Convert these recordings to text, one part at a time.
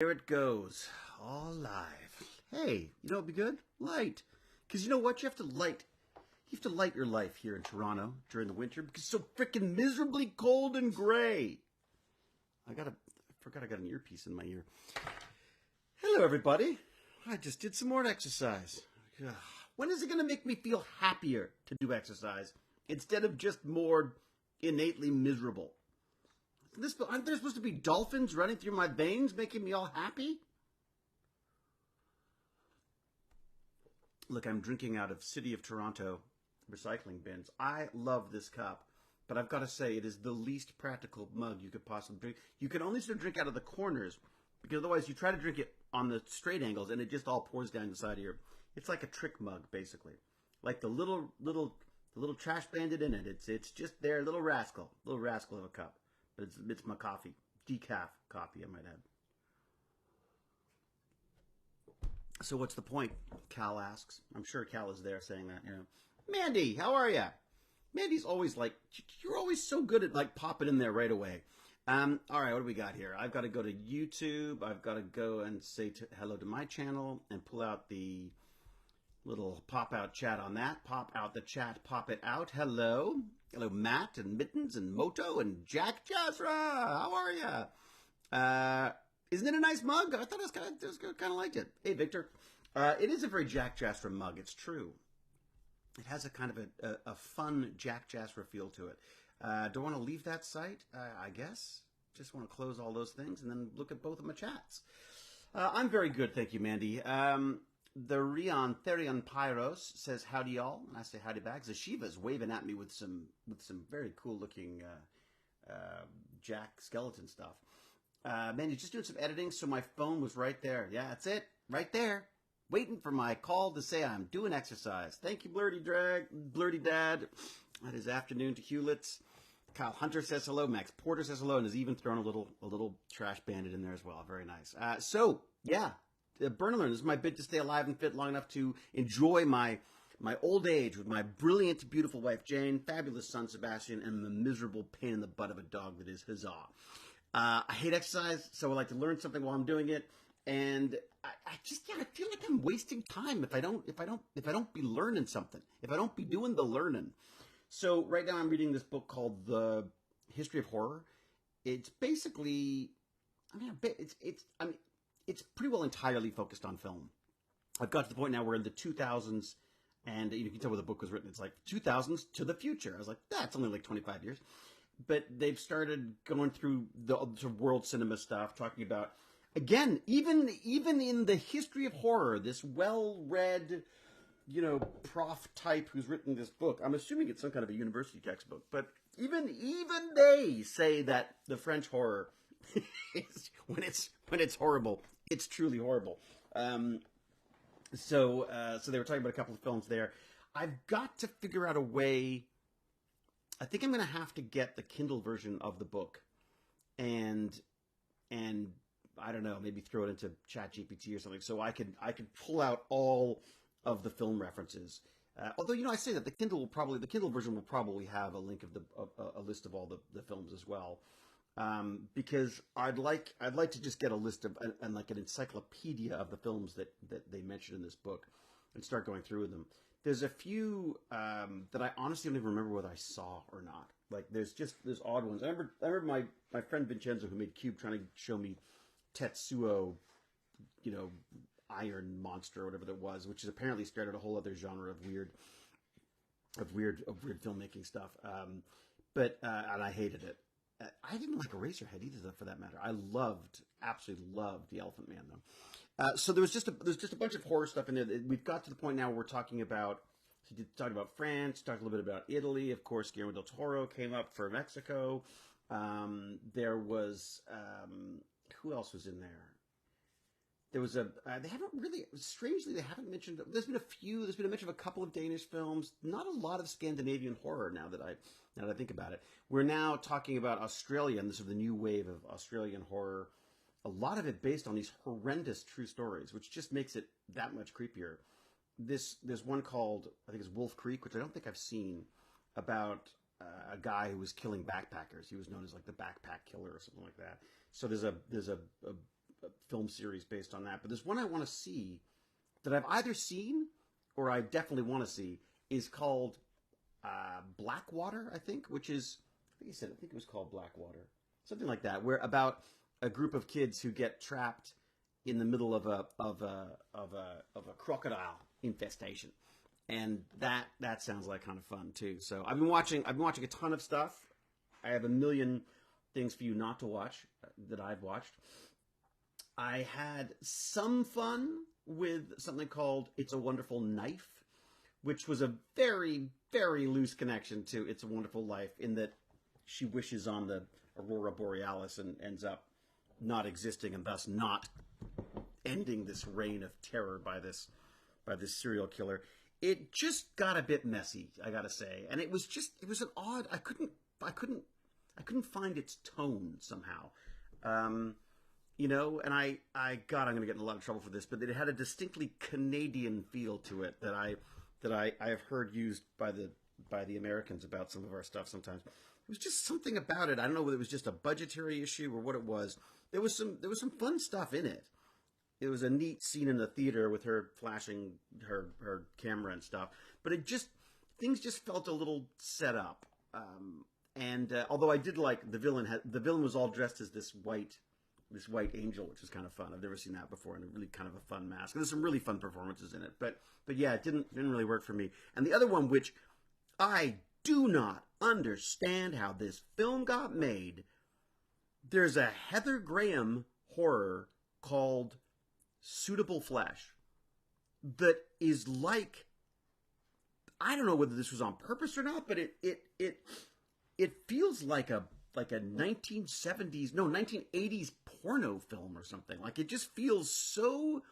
There it goes, all live. Hey, you know what'd be good? Light. Because you know what? You have to light your life here in Toronto during the winter because it's so freaking miserably cold and gray. I forgot I got an earpiece in my ear. Hello, everybody. I just did some more exercise. When is it going to make me feel happier to do exercise instead of just more innately miserable? Aren't there supposed to be dolphins running through my veins making me all happy? Look, I'm drinking out of City of Toronto recycling bins. I love this cup, but I've got to say it is the least practical mug you could possibly drink. You can only sort of drink out of the corners because otherwise you try to drink it on the straight angles and it just all pours down the side of your... It's like a trick mug, basically. Like the little trash bandit in it. It's just their little rascal of a cup. But it's my coffee. Decaf coffee, I might add. So what's the point? Cal asks. I'm sure Cal is there saying that, Mandy, how are you? Mandy's always like, you're always so good at like popping in there right away. All right, what do we got here? I've got to go to YouTube. I've got to go and say hello to my channel and pull out the little pop-out chat on that. Pop out the chat, pop it out. Hello. Hello, Matt and Mittens and Moto and Jack Jasra. How are ya? Isn't it a nice mug? I thought I kind of liked it. Hey, Victor. It is a very Jack Jasra mug. It's true. It has a kind of a fun Jack Jasra feel to it. Do I want to leave that site? I guess. Just want to close all those things and then look at both of my chats. I'm very good, thank you, Mandy. The Rion Therion Pyros says howdy y'all, and I say howdy back. Zashiva's waving at me with some very cool looking Jack skeleton stuff. Man, you're just doing some editing, so my phone was right there. Yeah, that's it, right there, waiting for my call to say I'm doing exercise. Thank you, Blurty Dad. That is afternoon to Hewlett's. Kyle Hunter says hello. Max Porter says hello, and has even thrown a little trash bandit in there as well. Very nice. So yeah. Burn&Learn, this is my bid to stay alive and fit long enough to enjoy my old age with my brilliant, beautiful wife, Jane, fabulous son, Sebastian, and the miserable pain in the butt of a dog that is Huzzah. I hate exercise, so I like to learn something while I'm doing it, and I feel like I'm wasting time if I don't be learning something, if I don't be doing the learning. So right now I'm reading this book called The History of Horror. It's basically, it's pretty well entirely focused on film. I've got to the point now where in the 2000s, and you can tell where the book was written, it's like 2000s to the future. I was like, that's only like 25 years. But they've started going through the sort of world cinema stuff, talking about, again, even in the history of horror, this well-read, prof type who's written this book. I'm assuming it's some kind of a university textbook. But even they say that the French horror, when it's horrible, it's truly horrible. So they were talking about a couple of films there. I've got to figure out a way. I think I'm going to have to get the Kindle version of the book, and I don't know, maybe throw it into ChatGPT or something, so I could pull out all of the film references. Although I say that the Kindle version will probably have a link of a list of all the films as well. Because I'd like to just get a list of and like an encyclopedia of the films that they mentioned in this book and start going through them. There's a few that I honestly don't even remember whether I saw or not. Like there's odd ones. I remember my friend Vincenzo who made Cube trying to show me Tetsuo, Iron Monster or whatever that was, which has apparently started a whole other genre of weird filmmaking stuff. But and I hated it. I didn't like Eraserhead either, for that matter. I absolutely loved The Elephant Man, though. So there's just a bunch of horror stuff in there. We've got to the point now where we're talking about France, talked a little bit about Italy. Of course, Guillermo del Toro came up for Mexico. There was who else was in there? There was they haven't mentioned, there's been a mention of a couple of Danish films, not a lot of Scandinavian horror now that I think about it. We're now talking about Australia and this is the new wave of Australian horror. A lot of it based on these horrendous true stories, which just makes it that much creepier. There's one called, I think it's Wolf Creek, which I don't think I've seen, about a guy who was killing backpackers. He was known as like the backpack killer or something like that. So there's a film series based on that. But there's one I want to see that I've either seen or I definitely want to see is called Blackwater, I think, which is, I think it was called Blackwater, something like that, where about a group of kids who get trapped in the middle of a crocodile infestation, and that sounds like kind of fun too. So I've been watching a ton of stuff. I have a million things for you not to watch that I've watched. I had some fun with something called It's a Wonderful Knife, which was a very, very loose connection to It's a Wonderful Life, in that she wishes on the Aurora Borealis and ends up not existing, and thus not ending this reign of terror by this serial killer. It just got a bit messy, I gotta say, and it was an odd. I couldn't find its tone somehow. And I'm going to get in a lot of trouble for this, but it had a distinctly Canadian feel to it that I have heard used by the Americans about some of our stuff sometimes. It was just something about it. I don't know whether it was just a budgetary issue or what it was. There was some fun stuff in it. It was a neat scene in the theater with her flashing her camera and stuff, but things just felt a little set up. Although I did like the villain was all dressed as this white angel, which is kind of fun. I've never seen that before, and a really kind of a fun mask. And there's some really fun performances in it, but yeah, it didn't really work for me. And the other one, which I do not understand how this film got made, there's a Heather Graham horror called Suitable Flesh that is like, I don't know whether this was on purpose or not, but it feels like a 1980s porno film or something. Like, it just feels so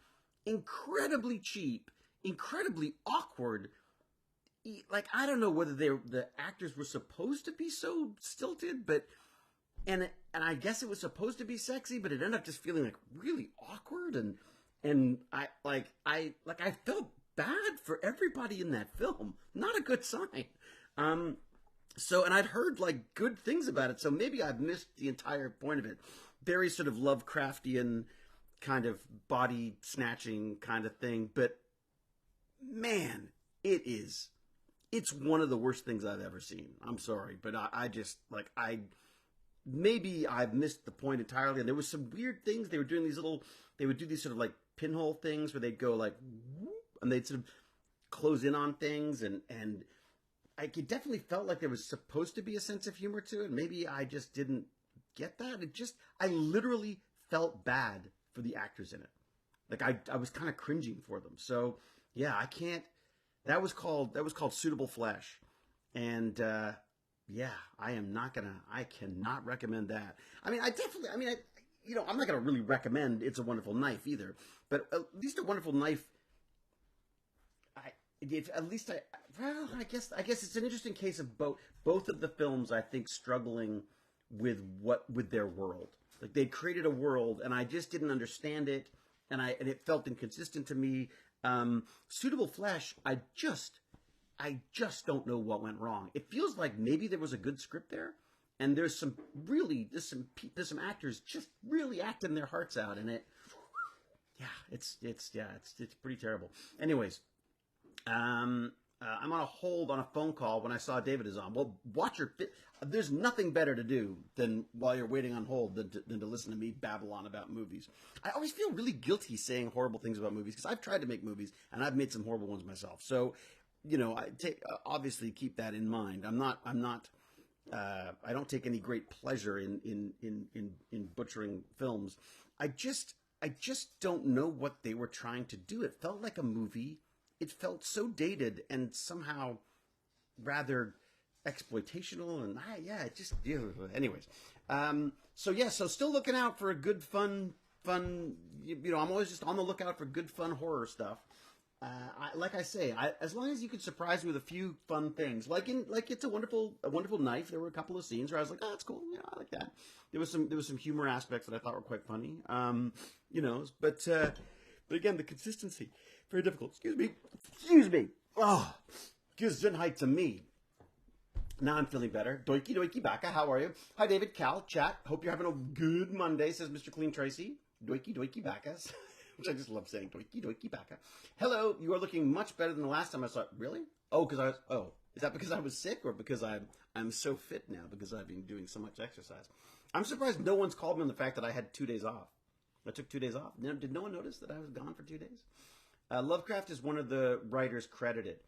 incredibly cheap, incredibly awkward. Like, I don't know whether the actors were supposed to be so stilted, but and I guess it was supposed to be sexy, but it ended up just feeling like really awkward, and I felt bad for everybody in that film. Not a good sign. So, and I'd heard like good things about it, so maybe I've missed the entire point of it. Very sort of Lovecraftian kind of body snatching kind of thing, but man, it's one of the worst things I've ever seen. I'm sorry, but maybe I've missed the point entirely. And there was some weird things. They would do these sort of like pinhole things where they'd go like, whoop, and they'd sort of close in on things, and it definitely felt like there was supposed to be a sense of humor to it. Maybe I just didn't get that. I literally felt bad for the actors in it. Like I was kind of cringing for them. So yeah, I can't. That was called Suitable Flesh, and yeah, I cannot recommend that. I'm not gonna really recommend It's a Wonderful Knife either, but at least A Wonderful Knife. I guess it's an interesting case of both of the films, I think, struggling with their world. Like, they created a world, and I just didn't understand it, and it felt inconsistent to me. Suitable Flesh, I just don't know what went wrong. It feels like maybe there was a good script there, and there's some actors just really acting their hearts out, and it's pretty terrible. Anyways. I'm on a hold on a phone call when I saw David is on. Well, there's nothing better to do than while you're waiting on hold than to listen to me babble on about movies. I always feel really guilty saying horrible things about movies because I've tried to make movies and I've made some horrible ones myself. So, obviously keep that in mind. I don't take any great pleasure in butchering films. I just don't know what they were trying to do. It felt like a movie. It felt so dated and somehow rather exploitational, and anyways. So still looking out for a good fun. I'm always just on the lookout for good fun horror stuff. As long as you can surprise me with a few fun things, like It's a Wonderful Knife. There were a couple of scenes where I was like, oh, that's cool. I like that. There was some humor aspects that I thought were quite funny. But again, the consistency. Very difficult. Excuse me. Oh, Gesundheit to me. Now I'm feeling better. Doiki doiki baka. How are you? Hi, David, Cal, chat. Hope you're having a good Monday, says Mr. Clean Tracy. Doiki doiki bacchus, which I just love saying, doiki doiki bacchus. Hello, you are looking much better than the last time I saw it. Really? Is that because I was sick or because I'm so fit now because I've been doing so much exercise? I'm surprised no one's called me on the fact that I had 2 days off. I took 2 days off. Did no one notice that I was gone for 2 days? Lovecraft is one of the writers credited.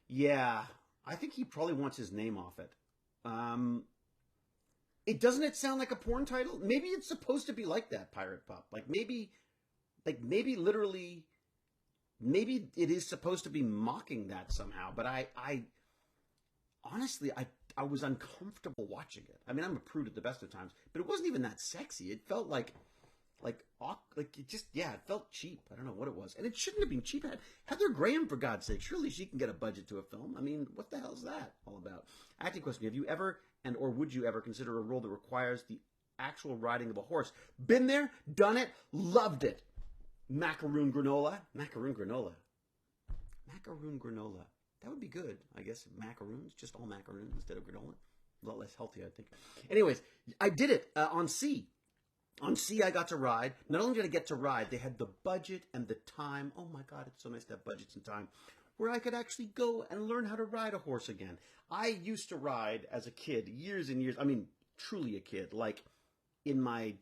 Yeah, I think he probably wants his name off it. Doesn't it sound like a porn title? Maybe it's supposed to be like that, Pirate Pup. Maybe literally, maybe it is supposed to be mocking that somehow. But I honestly, I was uncomfortable watching it. I mean, I'm a prude at the best of times, but it wasn't even that sexy. It felt like it felt cheap. I don't know what it was. And it shouldn't have been cheap. Heather Graham, for God's sake, surely she can get a budget to a film. I mean, what the hell is that all about? Acting question, have you ever or would you ever consider a role that requires the actual riding of a horse? Been there, done it, loved it. Macaroon granola. That would be good, I guess. Macaroons, just all macaroons instead of granola. A lot less healthy, I think. Anyways, I did it on sea. On sea, I got to ride. Not only did I get to ride, they had the budget and the time. Oh my God, it's so nice to have budgets and time where I could actually go and learn how to ride a horse again. I used to ride as a kid, years and years. I mean, truly a kid. Like in my,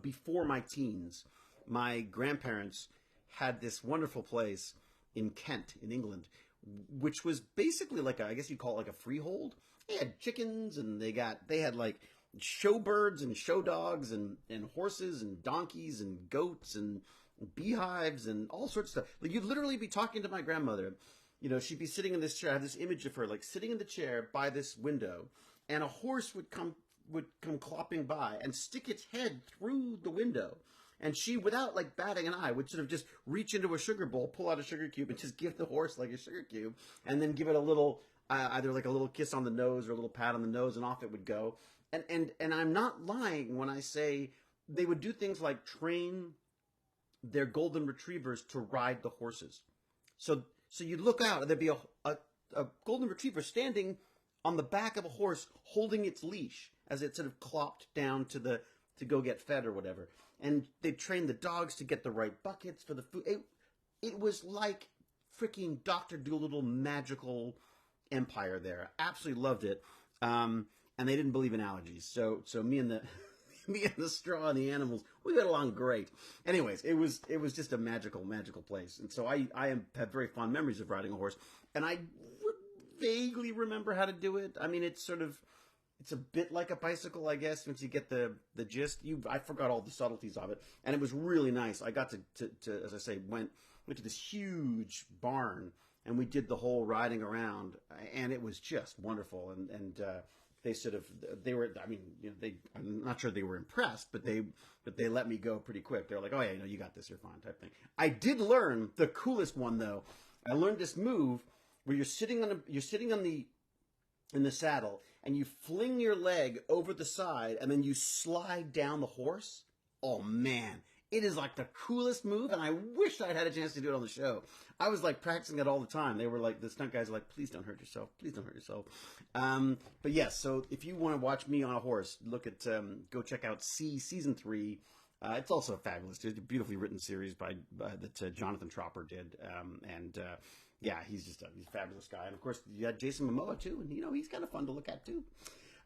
before my teens, my grandparents had this wonderful place in Kent, in England, which was basically I guess you'd call it like a freehold. They had chickens and they had like show birds and show dogs and horses and donkeys and goats and beehives and all sorts of stuff. You'd literally be talking to my grandmother. She'd be sitting in this chair. I have this image of her sitting in the chair by this window, and a horse would come clopping by and stick its head through the window. And she, without batting an eye, would sort of just reach into a sugar bowl, pull out a sugar cube, and just give the horse a sugar cube, and then give it a little, either a little kiss on the nose or a little pat on the nose, and off it would go. And I'm not lying when I say they would do things like train their golden retrievers to ride the horses. So you'd look out, and there'd be a golden retriever standing on the back of a horse, holding its leash as it sort of clopped down to go get fed or whatever. And they'd train the dogs to get the right buckets for the food. It was like freaking Dr. Dolittle magical empire there. Absolutely loved it. And they didn't believe in allergies. So me and the straw and the animals, we got along great. Anyways, it was just a magical place. And so I have very fond memories of riding a horse. And I vaguely remember how to do it. I mean, it's a bit like a bicycle, I guess, once you get the gist. I forgot all the subtleties of it, and it was really nice. I got to as I say, went to this huge barn, and we did the whole riding around, and it was just wonderful. And they were, I mean, I'm not sure they were impressed, but they let me go pretty quick. They're like, oh yeah, you got this, you're fine, type thing. I did learn the coolest one though. I learned this move where you're sitting in the saddle, and you fling your leg over the side, and then you slide down the horse. Oh man, it is the coolest move, and I wish I'd had a chance to do it on the show. I was practicing it all the time. They were the stunt guys were please don't hurt yourself, please don't hurt yourself. But yes, so if you want to watch me on a horse, go check out season 3. It's also fabulous. It's a beautifully written series that Jonathan Tropper did, yeah, he's just he's a fabulous guy. And of course, you had Jason Momoa too, and he's kind of fun to look at too.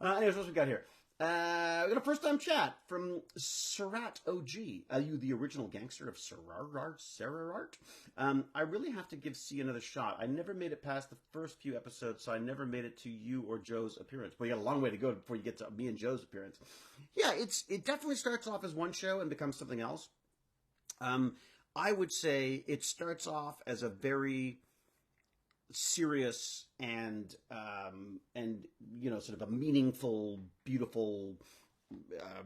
Anyways, what we got here? We got a first-time chat from Surat OG. Are you the original gangster of Serrart? I really have to give C another shot. I never made it past the first few episodes, so I never made it to you or Joe's appearance. But you got a long way to go before you get to me and Joe's appearance. Yeah, it definitely starts off as one show and becomes something else. I would say it starts off as a very serious and sort of a meaningful, beautiful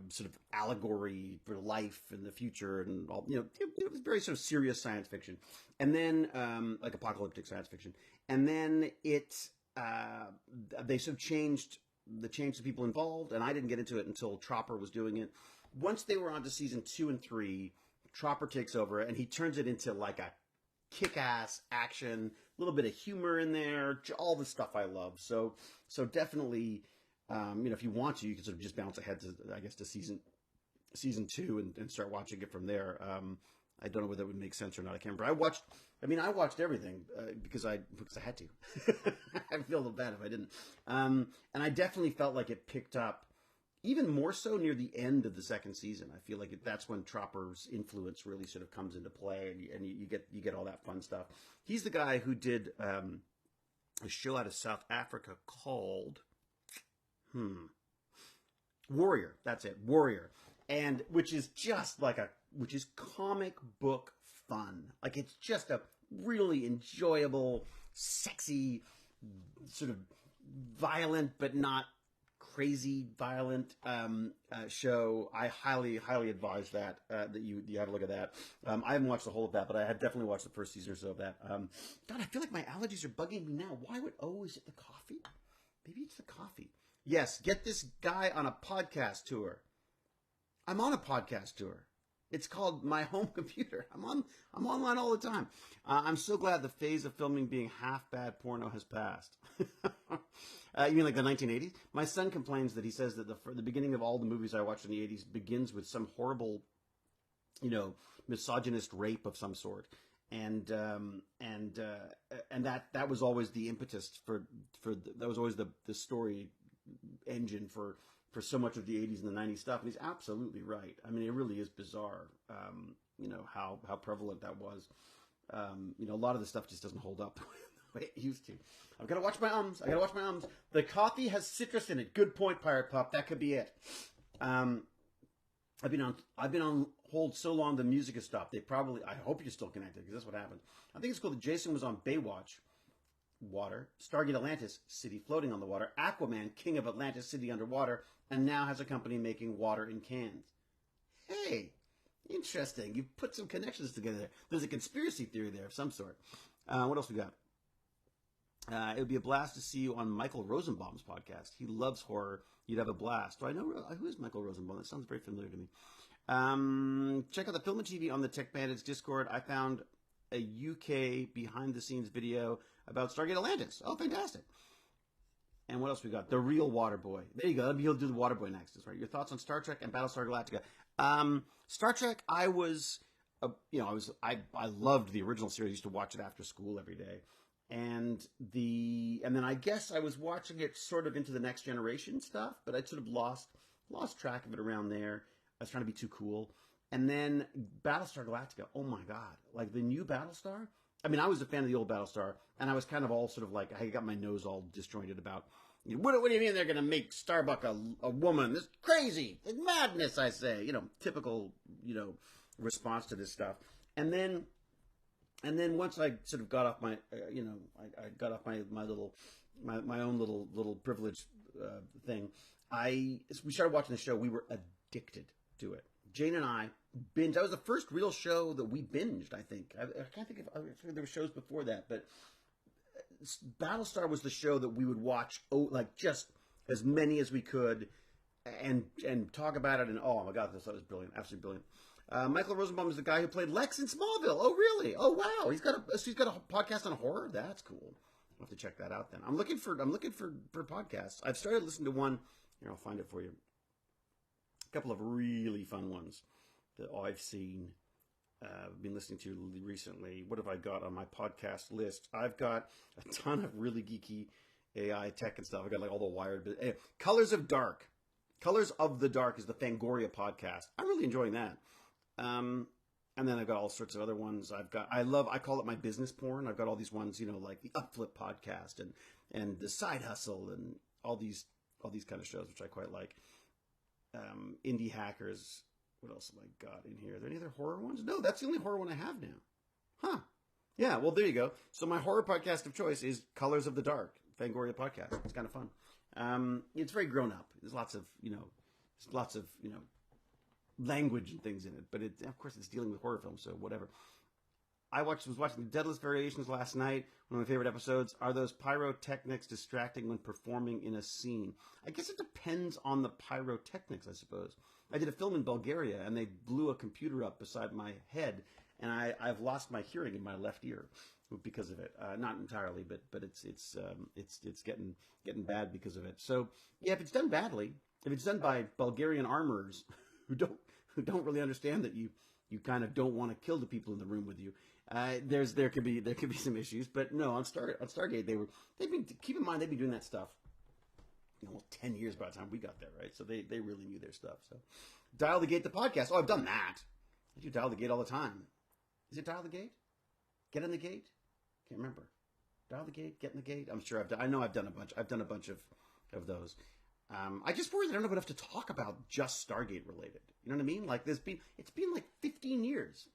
sort of allegory for life and the future, and all, it was very sort of serious science fiction, and then like apocalyptic science fiction, and then they sort of changed the people involved, and I didn't get into it until Tropper was doing it. Once they were on to season 2 and 3, Tropper takes over, and he turns it into a kick-ass action, a little bit of humor in there, all the stuff I love. So definitely, if you want to, you can sort of just bounce ahead to, I guess, to season season 2 and start watching it from there. I don't know whether that would make sense or not. I can't remember. I watched everything because I had to. I feel a little bad if I didn't. And I definitely felt like it picked up even more so near the end of the second season. I feel like that's when Tropper's influence really sort of comes into play, and you get all that fun stuff. He's the guy who did a show out of South Africa called Warrior. That's it, Warrior, and which is comic book fun. Like, it's just a really enjoyable, sexy, sort of violent but not crazy violent show. I highly advise that you have a look at that. I haven't watched the whole of that, but I have definitely watched the first season or so of that. God, I feel like my allergies are bugging me now. Why would is it the coffee? Maybe it's the coffee. Yes, get this guy on a podcast tour. I'm on a podcast tour. It's called My Home Computer. I'm online all the time. I'm so glad the phase of filming being half bad porno has passed. You mean like the 1980s? My son complains that he says that the beginning of all the movies I watched in the 80s begins with some horrible, misogynist rape of some sort, and that was always the impetus that was always the story engine for so much of the 80s and the 90s stuff. And he's absolutely right. I mean, it really is bizarre, how prevalent that was. A lot of the stuff just doesn't hold up the way it used to. I've got to watch my ums. The coffee has citrus in it. Good point, Pirate Pup. That could be it. I've been on hold so long the music has stopped. I hope you're still connected, because that's what happened. I think it's cool that Jason was on Baywatch, water, Stargate Atlantis, city floating on the water, Aquaman, King of Atlantis, city underwater, and now has a company making water in cans. Hey, interesting. You put some connections together. There's a conspiracy theory there of some sort. What else we got? It would be a blast to see you on Michael Rosenbaum's podcast. He loves horror. You'd have a blast. Do I know who is Michael Rosenbaum? That sounds very familiar to me. Check out the Film and TV on the Tech Bandits Discord. I found a UK behind-the-scenes video about Stargate Atlantis. Oh, fantastic. And what else we got? The Real Waterboy. There you go. He'll do the Waterboy next. That's right. Your thoughts on Star Trek and Battlestar Galactica. Star Trek, I loved the original series. I used to watch it after school every day. And then I guess I was watching it sort of into the Next Generation stuff, but I sort of lost track of it around there. I was trying to be too cool. And then Battlestar Galactica, oh my God. Like the new Battlestar? I mean, I was a fan of the old Battlestar, and I was kind of all sort of like, I got my nose all disjointed about, what do you mean they're going to make Starbuck a woman? This is crazy. It's madness, I say. Typical, response to this stuff. And then once I sort of got off my, I got off my own little privilege thing, we started watching the show. We were addicted to it. Jane and I binged. That was the first real show that we binged, I think. I can't think if there were shows before that, but Battlestar was the show that we would watch, just as many as we could, and talk about it. And oh my God, this was brilliant, absolutely brilliant. Michael Rosenbaum is the guy who played Lex in Smallville. Oh really? Oh wow, he's got a podcast on horror. That's cool. I'll have to check that out then. I'm looking for podcasts. I've started listening to one. Here, I'll find it for you. A couple of really fun ones that I've seen, been listening to recently. What have I got on my podcast list? I've got a ton of really geeky AI tech and stuff. I got like all the Wired. But Colors of the Dark is the Fangoria podcast. I'm really enjoying that. And then I've got all sorts of other ones. I call it my business porn. I've got all these ones, like the Upflip podcast and the Side Hustle and all these kind of shows, which I quite like. Indie Hackers. What else have I got in here? Are there any other horror ones? No, that's the only horror one I have now. Huh. Yeah, well, there you go. So my horror podcast of choice is Colors of the Dark, Fangoria podcast. It's kind of fun. It's very grown up. There's lots of language and things in it, but of course it's dealing with horror films, so whatever. I was watching the Deadliest Variations last night. One of my favorite episodes. Are those pyrotechnics distracting when performing in a scene? I guess it depends on the pyrotechnics, I suppose. I did a film in Bulgaria, and they blew a computer up beside my head, and I've lost my hearing in my left ear because of it. Not entirely, but it's getting bad because of it. So yeah, if it's done badly, if it's done by Bulgarian armorers who don't really understand that you kind of don't want to kill the people in the room with you. There could be some issues, but no, on Stargate keep in mind they've been doing that stuff, 10 years by the time we got there, right? So they really knew their stuff. So Dial the Gate, the podcast. Oh, I've done that. I do Dial the Gate all the time. Is it Dial the Gate? Get in the Gate? Can't remember. Dial the Gate, Get in the Gate. I'm sure I know I've done a bunch. I've done a bunch of those. I just worry that I don't have enough to talk about just Stargate related. You know what I mean? Like it's been like 15 years.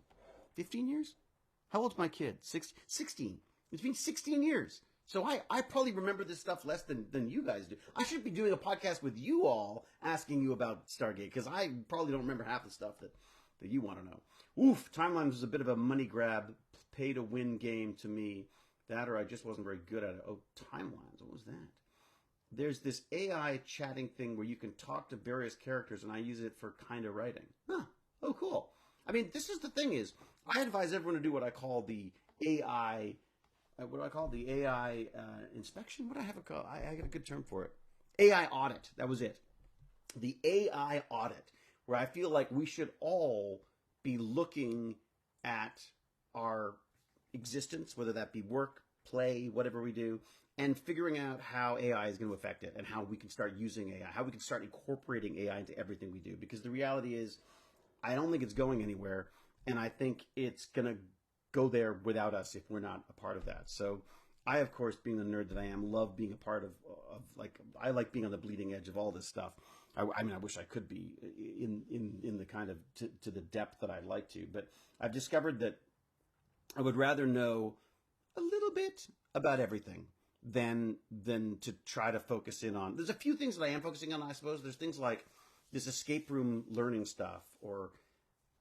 15 years? How old's my kid? 16. It's been 16 years. So I probably remember this stuff less than you guys do. I should be doing a podcast with you all asking you about Stargate, because I probably don't remember half the stuff that you want to know. Oof, Timelines was a bit of a money grab, pay to win game to me. That, or I just wasn't very good at it. Oh, Timelines, what was that? There's this AI chatting thing where you can talk to various characters, and I use it for kind of writing. Huh. Oh, cool. I mean, this is the thing is, I advise everyone to do what I call the AI, inspection? What do I have it called? I got a good term for it. AI audit. That was it. The AI audit, where I feel like we should all be looking at our existence, whether that be work, play, whatever we do, and figuring out how AI is going to affect it and how we can start using AI, how we can start incorporating AI into everything we do. Because the reality is, I don't think it's going anywhere, and I think it's going to go there without us if we're not a part of that. So I, of course, being the nerd that I am, love being a part of I like being on the bleeding edge of all this stuff. I mean, I wish I could be in the kind of to the depth that I'd like to, but I've discovered that I would rather know a little bit about everything than to try to focus in on. There's a few things that I am focusing on, I suppose. There's things like this escape room learning stuff, or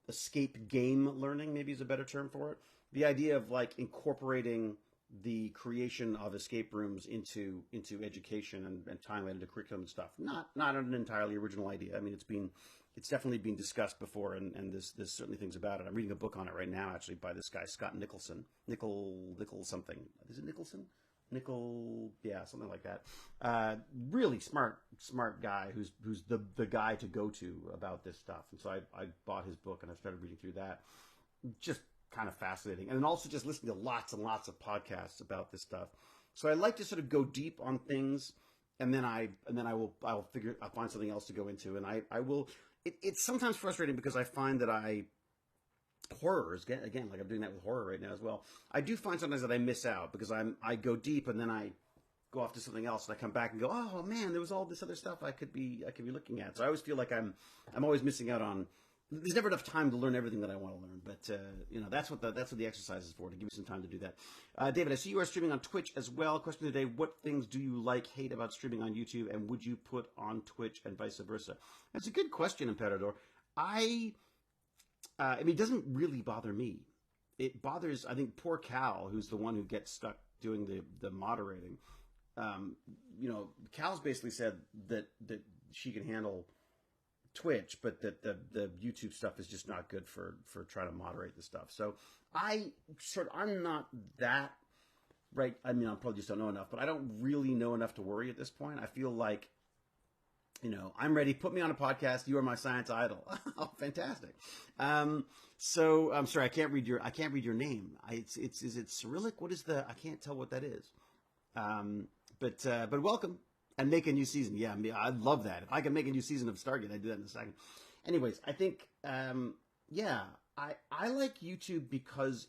escape game learning, maybe is a better term for it. The idea of like incorporating the creation of escape rooms into education and time into curriculum and stuff. Not an entirely original idea. I mean, it's definitely been discussed before, and there's certainly things about it. I'm reading a book on it right now, actually, by this guy Scott Nicholson. Nickel something. Is it Nicholson? Yeah, something like that. Really smart guy who's the guy to go to about this stuff. And so I bought his book and I started reading through that. Just kind of fascinating. And then also just listening to lots and lots of podcasts about this stuff. So I like to sort of go deep on things, and then I'll find something else to go into, and I will. It's sometimes frustrating because I find that horrors, again, like I'm doing that with horror right now as well. I do find sometimes that I miss out because I go deep and then I go off to something else, and I come back and go, oh man, there was all this other stuff I could be looking at. So I always feel like I'm always missing out on. There's never enough time to learn everything that I want to learn, but that's what the exercise is for, to give you some time to do that. David, I see you are streaming on Twitch as well. Question today: what things do you hate about streaming on YouTube, and would you put on Twitch and vice versa? That's a good question, Imperador. I mean, it doesn't really bother me. It bothers, I think, poor Cal, who's the one who gets stuck doing the moderating. Cal's basically said that she can handle Twitch, but that the YouTube stuff is just not good for trying to moderate the stuff. So I'm not that right. I mean, I probably just don't know enough, but I don't really know enough to worry at this point. I feel like, I'm ready. Put me on a podcast. You are my science idol. Oh, fantastic. So I'm sorry, I can't read your name. Is it Cyrillic? What is I can't tell what that is. But welcome. And make a new season. Yeah, I'd love that. If I could make a new season of Stargate, I'd do that in a second. Anyways, I think, I like YouTube because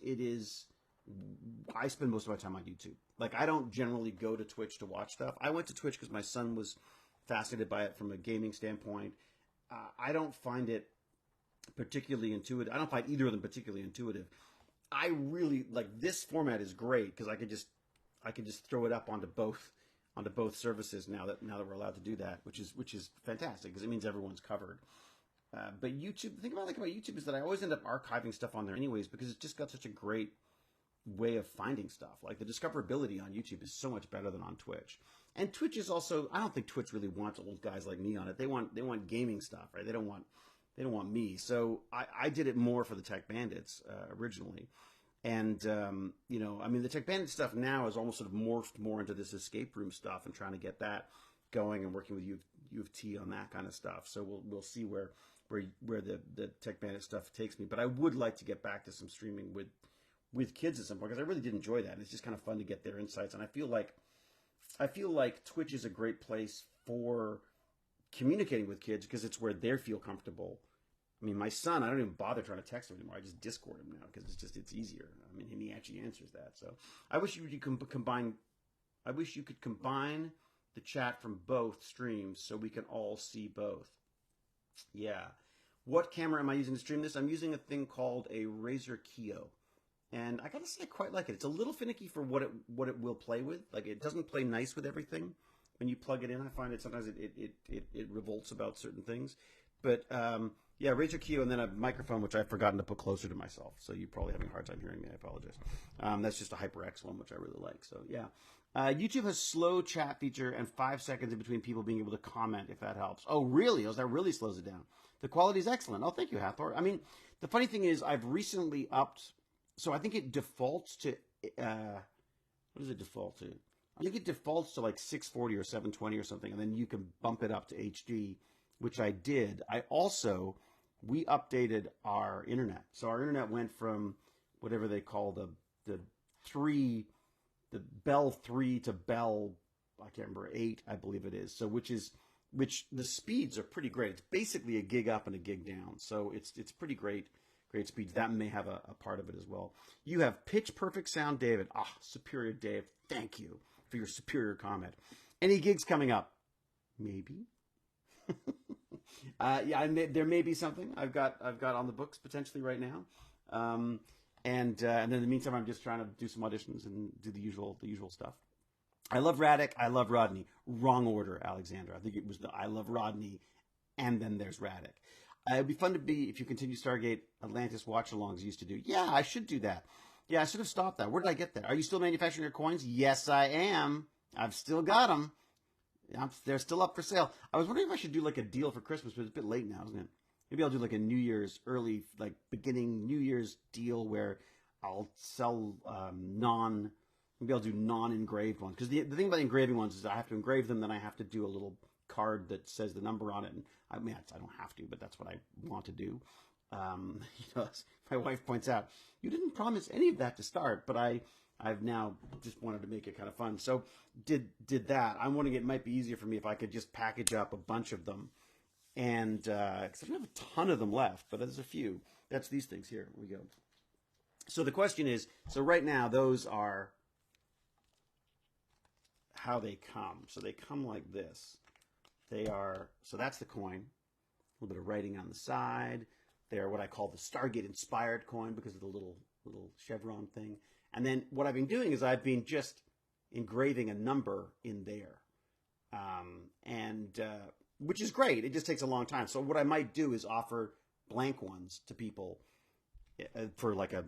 I spend most of my time on YouTube. Like, I don't generally go to Twitch to watch stuff. I went to Twitch because my son was fascinated by it from a gaming standpoint. I don't find it particularly intuitive. I don't find either of them particularly intuitive. I really, this format is great because I could just throw it up onto both services now that we're allowed to do that, which is fantastic because it means everyone's covered. But YouTube, the thing about YouTube is that I always end up archiving stuff on there anyways because it's just got such a great way of finding stuff. Like, the discoverability on YouTube is so much better than on Twitch. And Twitch is also, I don't think Twitch really wants old guys like me on it. They want gaming stuff, right? They don't want me. So I did it more for the Tech Bandits originally. And, the Tech Bandit stuff now is almost sort of morphed more into this escape room stuff and trying to get that going and working with U of T on that kind of stuff. So we'll see where where the Tech Bandit stuff takes me. But I would like to get back to some streaming with kids at some point, because I really did enjoy that. And it's just kind of fun to get their insights. And I feel like Twitch is a great place for communicating with kids because it's where they feel comfortable. I mean, my son, I don't even bother trying to text him anymore. I just Discord him now because it's easier. I mean, and he actually answers that. So I wish you could combine. I wish you could combine the chat from both streams so we can all see both. Yeah. What camera am I using to stream this? I'm using a thing called a Razer Kio. And I gotta say, I quite like it. It's a little finicky for what it will play with. Like, it doesn't play nice with everything. When you plug it in, I find it sometimes it revolts about certain things. But yeah, Razer Kio, and then a microphone, which I've forgotten to put closer to myself. So you're probably having a hard time hearing me. I apologize. That's just a HyperX one, which I really like. So yeah. YouTube has slow chat feature and 5 seconds in between people being able to comment, if that helps. Oh, really? Oh, that really slows it down. The quality is excellent. Oh, thank you, Hathor. I mean, the funny thing is I've recently upped, so I think it defaults to, what does it default to? I think it defaults to like 640 or 720 or something, and then you can bump it up to HD, which I did. We updated our internet. So our internet went from whatever they call the Bell 3 to Bell, I can't remember, 8, I believe it is. So which the speeds are pretty great. It's basically a gig up and a gig down. So it's pretty great speeds. That may have a part of it as well. You have pitch perfect sound, David. Superior Dave. Thank you for your superior comment. Any gigs coming up? Maybe. There may be something I've got on the books potentially right now. And then in the meantime, I'm just trying to do some auditions and do the usual stuff. I love Radek. I love Rodney. Wrong order, Alexander. I think it was I love Rodney, and then there's Radek. It'd be fun to be if you continue Stargate Atlantis watch-alongs you used to do. Yeah, I should do that. Yeah, I should have stopped that. Where did I get that? Are you still manufacturing your coins? Yes, I am. I've still got them. They're still up for sale. I was wondering if I should do like a deal for Christmas, but it's a bit late now, isn't it? Maybe I'll do like a New Year's beginning New Year's deal where I'll sell maybe I'll do non-engraved ones. Because the thing about engraving ones is I have to engrave them, then I have to do a little card that says the number on it. And I mean, I don't have to, but that's what I want to do. My wife points out, you didn't promise any of that to start, but I've now just wanted to make it kind of fun. So did that. I'm wondering it might be easier for me if I could just package up a bunch of them. And because I don't have a ton of them left, but there's a few. That's these things here. Here we go. So the question is, so right now those are how they come. So they come like this. So that's the coin. A little bit of writing on the side. They're what I call the Stargate inspired coin because of the little chevron thing. And then what I've been doing is I've been just engraving a number in there. Which is great. It just takes a long time. So what I might do is offer blank ones to people for like a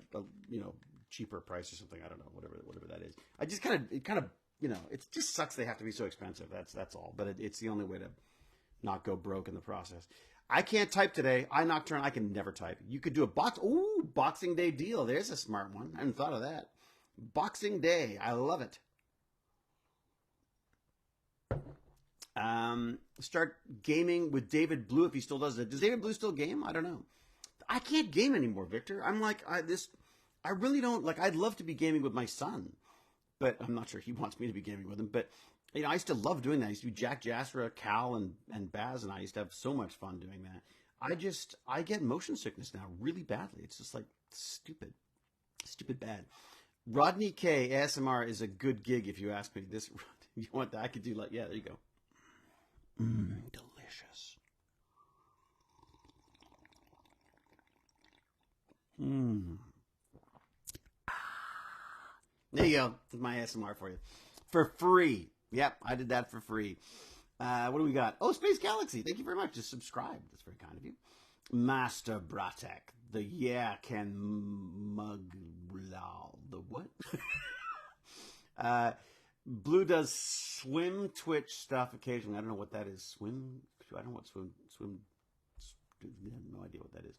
cheaper price or something. I don't know, whatever that is. I just it just sucks they have to be so expensive. That's all. But it's the only way to not go broke in the process. I can't type today. Nocturne, I can never type. You could do a Boxing Day deal. There's a smart one. I hadn't thought of that. Boxing Day. I love it. Start gaming with David Blue if he still does it. Does David Blue still game? I don't know. I can't game anymore, Victor. I'm like, I really don't, like, I'd love to be gaming with my son, but I'm not sure he wants me to be gaming with him. But, I used to love doing that. I used to do Jack Jasra, Cal, and Baz, and I used to have so much fun doing that. I get motion sickness now really badly. It's just like stupid bad. Rodney K. ASMR is a good gig if you ask me. You want that? I could do like, yeah, there you go. Delicious. There you go. That's my ASMR for you. For free. Yep, I did that for free. What do we got? Oh, Space Galaxy. Thank you very much. Just subscribe. That's very kind of you. Master Bratek. The can mug. The what? Blue does swim Twitch stuff occasionally. I don't know what that is. Swim? I don't know what swim. I have no idea what that is.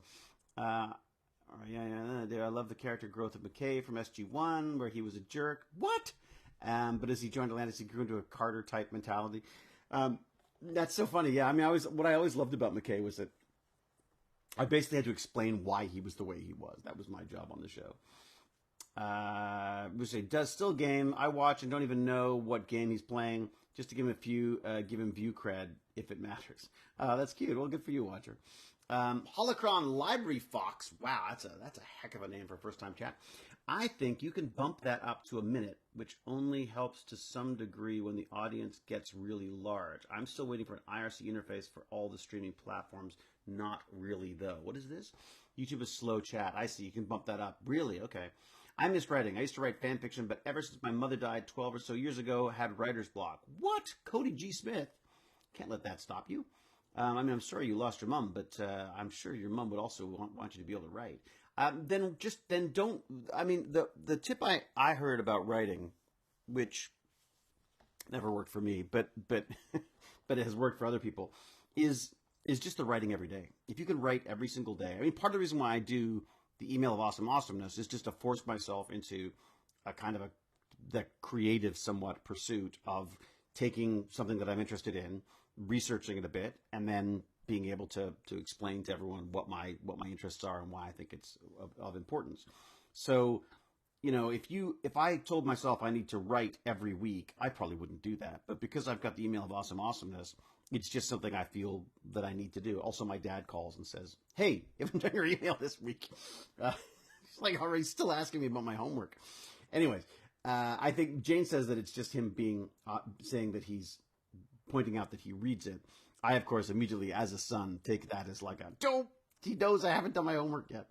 Yeah. I love the character growth of McKay from SG1, where he was a jerk. What? But as he joined Atlantis, he grew into a Carter type mentality. That's so funny. Yeah, I mean, what I always loved about McKay was that I basically had to explain why he was the way he was. That was my job on the show. We say, does still game. I watch and don't even know what game he's playing, just to give him view cred if it matters. That's cute. Well, good for you, watcher. Holocron Library Fox. Wow, that's a heck of a name for a first time chat. I think you can bump that up to a minute, which only helps to some degree when the audience gets really large. I'm still waiting for an IRC interface for all the streaming platforms. Not really, though. What is this? YouTube is slow chat. I see. You can bump that up. Really? Okay. I miss writing. I used to write fan fiction, but ever since my mother died 12 or so years ago, had writer's block. What? Cody G. Smith? Can't let that stop you. I mean, I'm sorry you lost your mom, but I'm sure your mom would also want you to be able to write. Then don't. I mean, the tip I heard about writing, which never worked for me, but but it has worked for other people, is just the writing every day. If you can write every single day. I mean, part of the reason why I do the email of awesomeness is just to force myself into a kind of the creative somewhat pursuit of taking something that I'm interested in, researching it a bit, and then being able to explain to everyone what my interests are and why I think it's of importance. So, you know, if I told myself I need to write every week, I probably wouldn't do that. But because I've got the email of awesomeness, it's just something I feel that I need to do. Also, my dad calls and says, "Hey, you haven't done your email this week." He's like already still asking me about my homework. Anyways, I think Jane says that it's just him being saying that he's pointing out that he reads it. I, of course, immediately, as a son, take that as like he knows I haven't done my homework yet.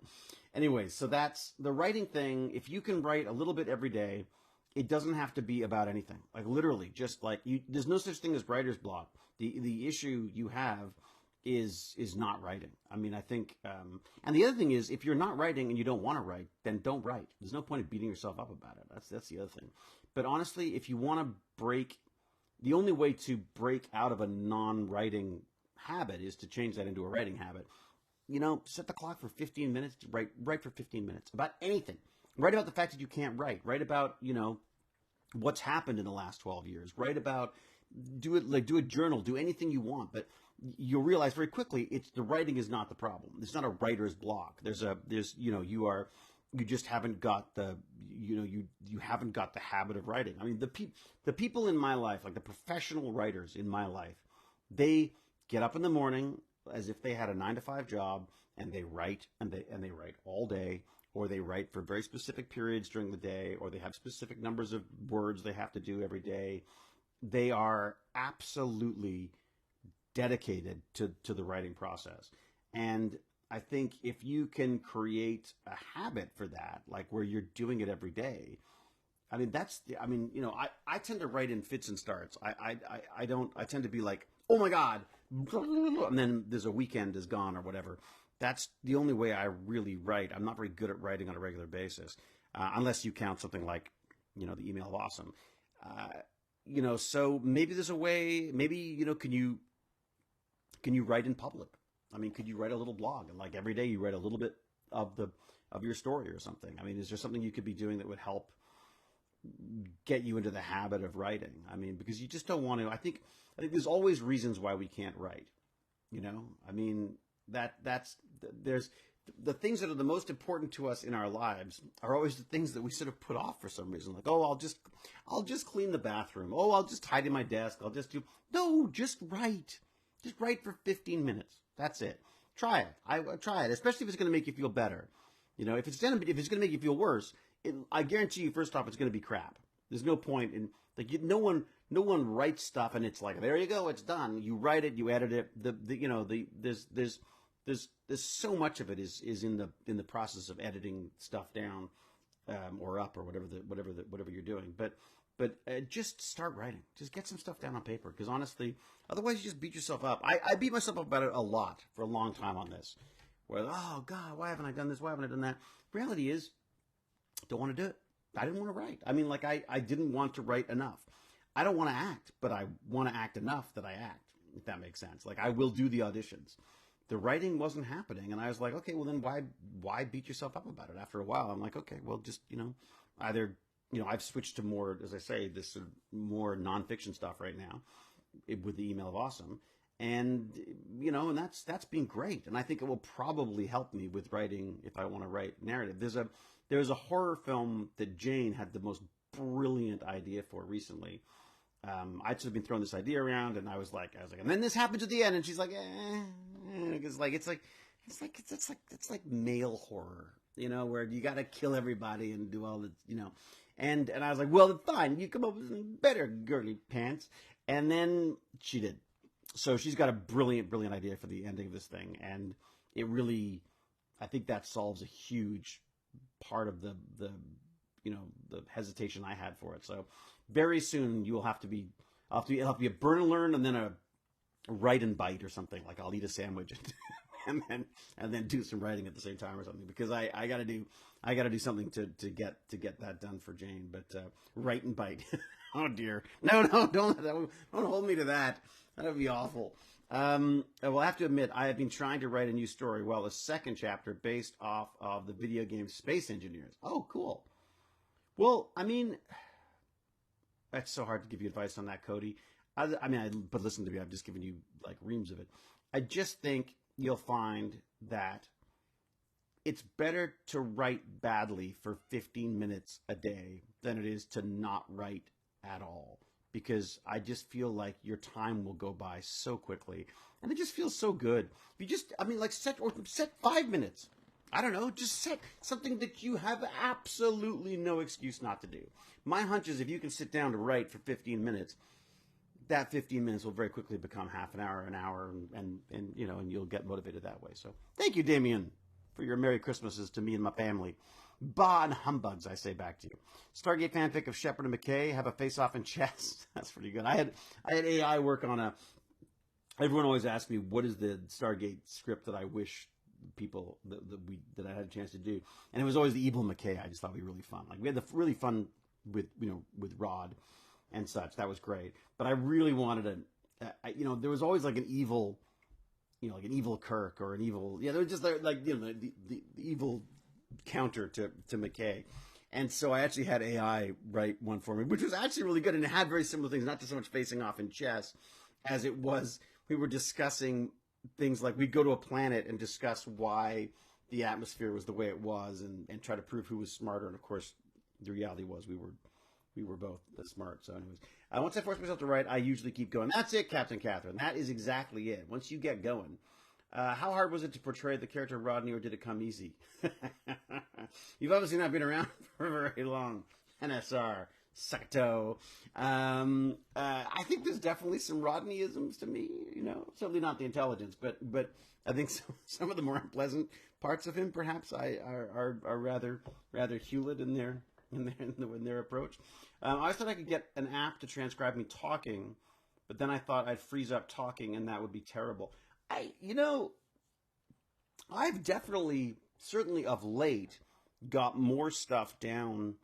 Anyway, so that's the writing thing. If you can write a little bit every day, it doesn't have to be about anything. Like literally, just like there's no such thing as writer's block. The issue you have is not writing. I mean, I think, and the other thing is, if you're not writing and you don't want to write, then don't write. There's no point in beating yourself up about it. That's the other thing. But honestly, if you want to the only way to break out of a non-writing habit is to change that into a writing habit. You know, set the clock for 15 minutes. Write for 15 minutes about anything. Write about the fact that you can't write. Write about, you know, what's happened in the last 12 years. Write about, do a journal, do anything you want. But you'll realize very quickly the writing is not the problem. It's not a writer's block. You just haven't got you haven't got the habit of writing. I mean, the people in my life, like the professional writers in my life, they get up in the morning as if they had a 9-to-5 job, and they write and they write all day, or they write for very specific periods during the day, or they have specific numbers of words they have to do every day. They are absolutely dedicated to the writing process. And I think if you can create a habit for that, like where you're doing it every day, I mean, I tend to write in fits and starts. I tend to be like, oh my God, and then there's a weekend is gone or whatever. That's the only way I really write. I'm not very good at writing on a regular basis, unless you count something like, you know, the email of awesome. You know, so maybe there's a way, maybe, you know, can you write in public? I mean, could you write a little blog, and like every day you write a little bit of your story or something? I mean, is there something you could be doing that would help get you into the habit of writing? I mean, because you just don't want to. I think there's always reasons why we can't write. You know, I mean, there's the things that are the most important to us in our lives are always the things that we sort of put off for some reason. Like, oh, I'll just clean the bathroom. Oh, I'll just tidy my desk. Just write. Just write for 15 minutes. That's it. Try it. Try it, especially if it's going to make you feel better. You know, if it's going to make you feel worse, I guarantee you, first off, it's going to be crap. There's no point in no one writes stuff and it's like, there you go, it's done. You write it, you edit it. There's so much of it is in the process of editing stuff down, or up, or whatever you're doing. But just start writing. Just get some stuff down on paper, because honestly, otherwise you just beat yourself up. I beat myself up about it a lot for a long time on this. Where, oh God, why haven't I done this? Why haven't I done that? Reality is, don't want to do it. I didn't want to write. I mean, like I didn't want to write enough. I don't want to act, but I want to act enough that I act, if that makes sense. Like, I will do the auditions. The writing wasn't happening, and I was like, okay, well then why beat yourself up about it? After a while, I'm like, okay, well just, either, I've switched to more, as I say, this sort of more nonfiction stuff right now with the email of awesome. And and that's been great. And I think it will probably help me with writing if I want to write narrative. There's a horror film that Jane had the most brilliant idea for recently. I'd sort of been throwing this idea around, and I was like, and then this happens at the end, and she's like, it's like male horror, where you got to kill everybody and do all the, and I was like, well, fine, you come up with better girly pants, and then she did. So she's got a brilliant idea for the ending of this thing, and it really, I think that solves a huge part of the hesitation I had for it. So very soon you'll have to be, it'll have to be a burn and learn and then a write and bite or something. Like I'll eat a sandwich and then do some writing at the same time or something, because I gotta do something to get that done for Jane. But write and bite. Oh dear. No, don't hold me to that. That would be awful. Well, I have to admit, I have been trying to write a new story. Well, a second chapter based off of the video game Space Engineers. Oh, cool. Well, I mean, that's so hard to give you advice on that, Cody. But listen to me, I've just given you like reams of it. I just think you'll find that it's better to write badly for 15 minutes a day than it is to not write at all. Because I just feel like your time will go by so quickly, and it just feels so good. If you just, set 5 minutes. I don't know, just set something that you have absolutely no excuse not to do. My hunch is if you can sit down to write for 15 minutes, that 15 minutes will very quickly become half an hour, and you'll get motivated that way. So thank you, Damien, for your Merry Christmases to me and my family. Bah and humbugs, I say back to you. Stargate fanfic of Shepard and McKay have a face-off in chess. That's pretty good. I had AI work on everyone always asks me, what is the Stargate script that I wish people that I had a chance to do, and it was always the evil McKay. I just thought it'd be really fun. Like we had the really fun with Rod and such. That was great. But I really wanted there was always like an evil, like an evil Kirk or an evil, there was just like the evil counter to McKay. And so I actually had AI write one for me, which was actually really good, and it had very similar things, not just so much facing off in chess as it was we were discussing things like we'd go to a planet and discuss why the atmosphere was the way it was, and try to prove who was smarter. And of course the reality was we were both smart. So anyways, once I force myself to write, I usually keep going. That's it, Captain Catherine. That is exactly it. Once you get going. How hard was it to portray the character Rodney, or did it come easy? You've obviously not been around for very long. NSR, Sakato. I think there's definitely some Rodneyisms to me, certainly not the intelligence, but I think some of the more unpleasant parts of him perhaps are rather Hewlett in their approach. I always thought I could get an app to transcribe me talking, but then I thought I'd freeze up talking and that would be terrible. I've definitely, certainly of late, got more stuff down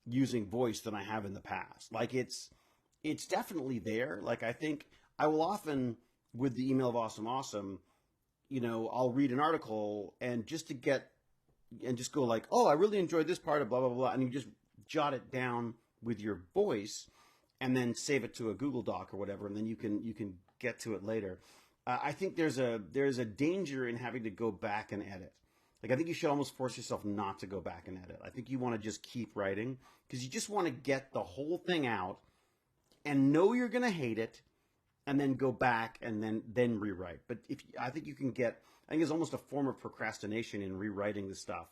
using voice than I have in the past. Like it's definitely there. Like I think I will often, with the email of awesome, I'll read an article and just go like, oh, I really enjoyed this part of blah, blah, blah. And you just jot it down with your voice and then save it to a Google Doc or whatever. And then you can get to it later. I think there's a danger in having to go back and edit. Like I think you should almost force yourself not to go back and edit. I think you want to just keep writing because you just want to get the whole thing out and know you're going to hate it, and then go back and then rewrite. But I think there's almost a form of procrastination in rewriting the stuff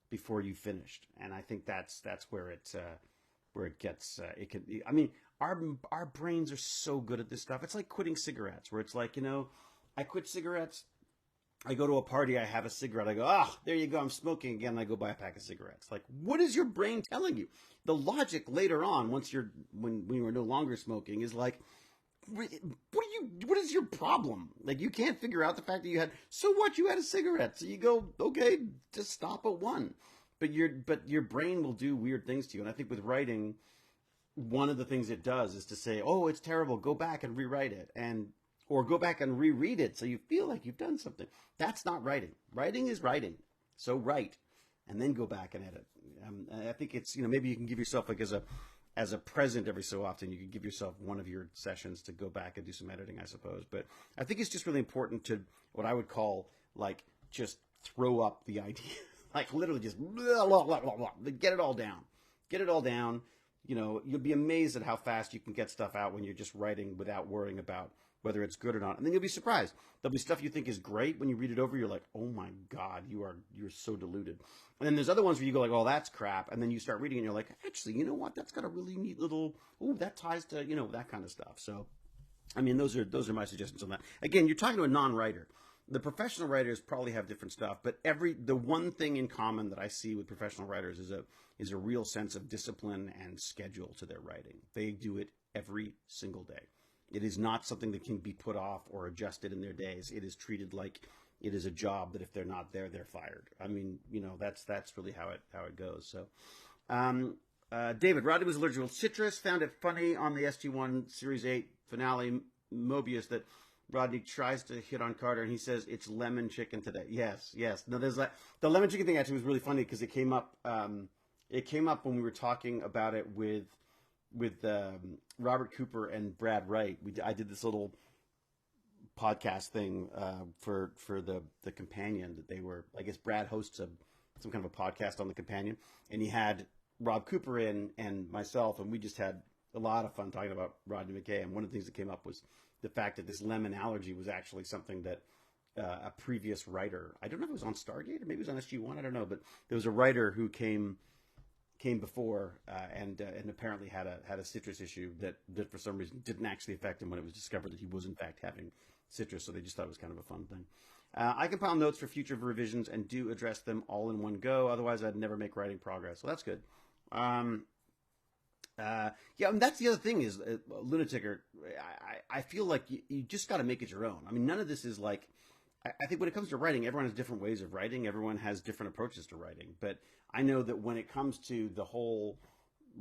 before you finished, and I think that's where it gets it can. I mean, our brains are so good at this stuff. It's like quitting cigarettes, where it's like, I quit cigarettes. I go to a party, I have a cigarette. I go, there you go, I'm smoking again. And I go buy a pack of cigarettes. Like, what is your brain telling you? The logic later on, when you're no longer smoking, is like, what is your problem? Like, you can't figure out the fact that so what? You had a cigarette. So you go, okay, just stop at one. But your brain will do weird things to you. And I think with writing, one of the things it does is to say, oh, it's terrible, go back and rewrite it, or go back and reread it so you feel like you've done something. That's not writing. Writing is writing. So write, and then go back and edit. I think it's, maybe you can give yourself like as as a present every so often, you could give yourself one of your sessions to go back and do some editing, I suppose. But I think it's just really important to what I would call like just throw up the idea, like literally just blah, blah, blah, blah, blah. Get it all down. Get it all down. You know, you'll be amazed at how fast you can get stuff out when you're just writing without worrying about whether it's good or not. And then you'll be surprised. There'll be stuff you think is great. When you read it over, you're like, oh my God, you're so deluded. And then there's other ones where you go like, oh, that's crap. And then you start reading and you're like, actually, you know what? That's got a really neat little, oh, that ties to, you know, that kind of stuff. So, I mean, those are my suggestions on that. Again, you're talking to a non-writer. The professional writers probably have different stuff, but the one thing in common that I see with professional writers is a real sense of discipline and schedule to their writing. They do it every single day. It is not something that can be put off or adjusted in their days. It is treated like it is a job that if they're not there, they're fired. I mean, you know, that's really how it goes. So, David, Rodney was allergic to citrus. Found it funny on the SG1 Series 8 finale Mobius that Rodney tries to hit on Carter, and he says it's lemon chicken today. Yes. No, there's that. The lemon chicken thing actually was really funny because it came up. It came up when we were talking about it with Robert Cooper and Brad Wright. I did this little podcast thing for the Companion that they were. I guess Brad hosts some kind of a podcast on the Companion, and he had Rob Cooper in and myself, and we just had a lot of fun talking about Rodney McKay. And one of the things that came up was the fact that this lemon allergy was actually something that a previous writer, I don't know if it was on Stargate or maybe it was on SG1, I don't know, but there was a writer who came before and apparently had a citrus issue that for some reason didn't actually affect him when it was discovered that he was in fact having citrus, so they just thought it was kind of a fun thing. I compile notes for future revisions and do address them all in one go, otherwise I'd never make writing progress. So that's good. Yeah, and that's the other thing is Lunatic. I feel like you just got to make it your own. I mean, none of this is like. I think when it comes to writing, everyone has different ways of writing. Everyone has different approaches to writing. But I know that when it comes to the whole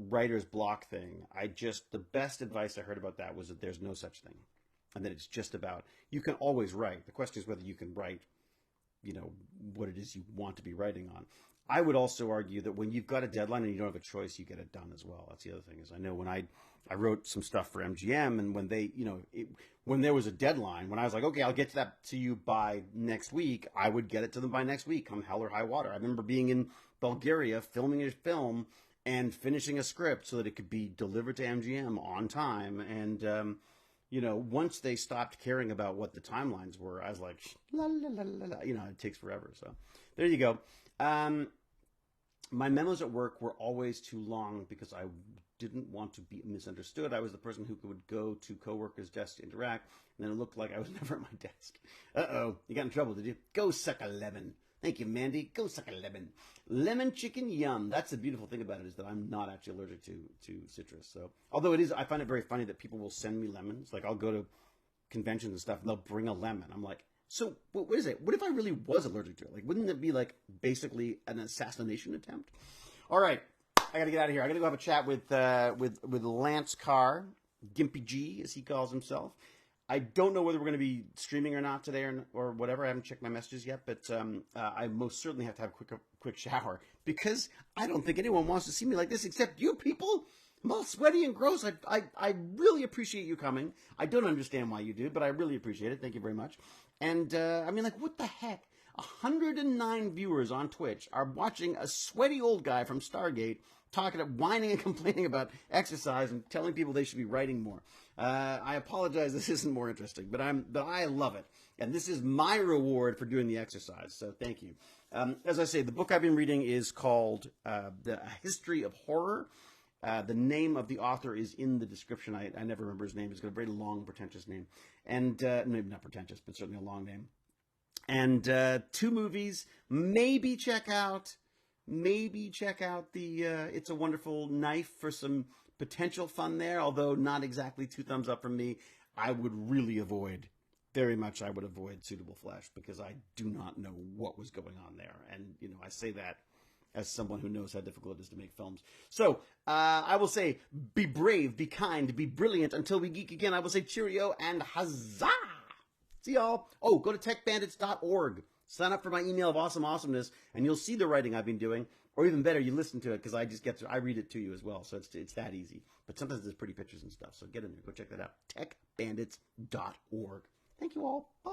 writer's block thing, the best advice I heard about that was that there's no such thing, and that it's just about you can always write. The question is whether you can write, you know, what it is you want to be writing on. I would also argue that when you've got a deadline and you don't have a choice, you get it done as well. That's the other thing is I know when I wrote some stuff for MGM, and when they, you know, when there was a deadline, when I was like, okay, I'll get that to you by next week, I would get it to them by next week, come hell or high water. I remember being in Bulgaria filming a film and finishing a script so that it could be delivered to MGM on time. And, you know, once they stopped caring about what the timelines were, I was like, la, la, la, la, la. You know, it takes forever. So there you go. My memos at work were always too long because I didn't want to be misunderstood. I was the person who would go to coworkers' desks to interact, and then it looked like I was never at my desk. Uh-oh, you got in trouble, did you? Go suck a lemon. Thank you, Mandy. Go suck a lemon. Lemon chicken yum. That's the beautiful thing about it is that I'm not actually allergic to citrus. So, although it is, I find it very funny that people will send me lemons. Like I'll go to conventions and stuff, and they'll bring a lemon. I'm like, so what is it? What if I really was allergic to it? Like, wouldn't it be like basically an assassination attempt? All right, I got to get out of here. I got to go have a chat with Lance Carr, Gimpy G, as he calls himself. I don't know whether we're going to be streaming or not today or whatever. I haven't checked my messages yet, but I most certainly have to have a quick shower because I don't think anyone wants to see me like this except you people. I'm all sweaty and gross. I really appreciate you coming. I don't understand why you do, but I really appreciate it. Thank you very much. And I mean, like, what the heck? 109 viewers on Twitch are watching a sweaty old guy from Stargate whining and complaining about exercise and telling people they should be writing more. I apologize, this isn't more interesting, but I love it. And this is my reward for doing the exercise, so thank you. As I say, the book I've been reading is called A History of Horror. The name of the author is in the description. I never remember his name. He's got a very long, pretentious name. And maybe not pretentious, but certainly a long name. And 2 movies. Maybe check out the It's a Wonderful Knife for some potential fun there, although not exactly 2 thumbs up from me. I would avoid Suitable Flesh because I do not know what was going on there. And, you know, I say that as someone who knows how difficult it is to make films. So, I will say, be brave, be kind, be brilliant. Until we geek again, I will say cheerio and huzzah! See y'all. Oh, go to techbandits.org. Sign up for my email of awesome awesomeness, and you'll see the writing I've been doing. Or even better, you listen to it because I read it to you as well. So it's that easy. But sometimes there's pretty pictures and stuff. So get in there. Go check that out. techbandits.org. Thank you all. Bye.